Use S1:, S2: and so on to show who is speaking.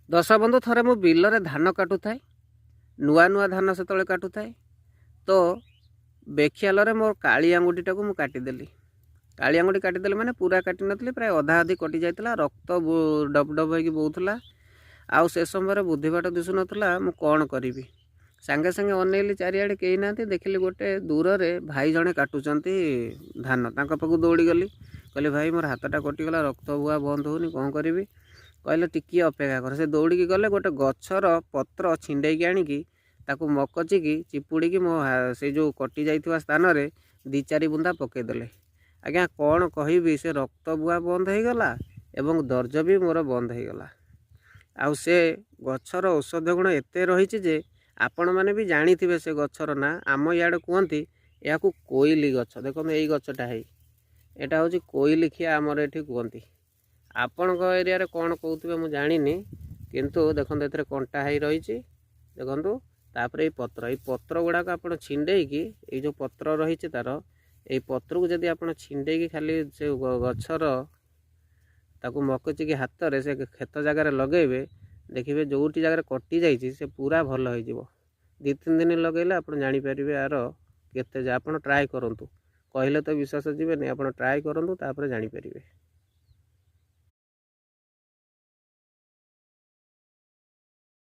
S1: दर्शक बंधु थरे मु बिल रे धान काटुथाए नुआ नुआ धान से काटुथाए तो बेखियाल मोर काली आंगुठीटा को मुझे काटिदेली। काली आंगुठी काटिदेली मैंने पूरा काटी नथली, प्राय अधा अधि कटि जाइतला, रक्त डब डब होइकी बोउथला। आउ से समय बुद्धिबाट दिशु नथला मु कौन करी। सांगे सांगे अनेली चारिआडे केही नांती, देखिली गोटे दूर रे भाई जणे काटुचंती धान। तांको पाखु दौड़ी गली, कहली भाई मोर हाथटा कटिगला, रक्त बुआ बंद होनी, कौन करी। कहले टिकिए अपेक्षा कर। से दौड़ी गले गोटे गछर पत्र छिंडेकी आनिकी ताकू मकचिकी चिपुड़ी मो से जो कटि जाइथिबा स्थान रे दी चारि बुंदा पकेदेले। आज्ञा कौन कहबी, से रक्त बुआ बंद हो गला एवं दर्ज भी मोर बंद हो गला। आउ से गछर औषध गुण एते रही जे आपण मैंने भी जानी से गछर ना। आम इे कहती या कोइली गछ। देखो यही गछटा है, यहाँ हूँ कोइलिखिया आमर ये कहती। आपण एरिया कौन कहते मुझे जानी, किंतु देखो ये कंटा है रही। देखो तापर ये पत्र गुड़ाक आप छिंडेकी ये जो पत्र रही तार ये पत्र को जदि आप छिंडेकी खाली से गछर ताकू मकचिकी हाथ में से खेत जगार लगेबे, देखिए जो जगार कटि जाइए से पूरा भल हो। 2-3 दिन लगेले आप जानीपर यार केते। आप ट्राए करूँ, कहले तो विश्वास जीवे, आप ट्राए करूँ तापर जानीपर।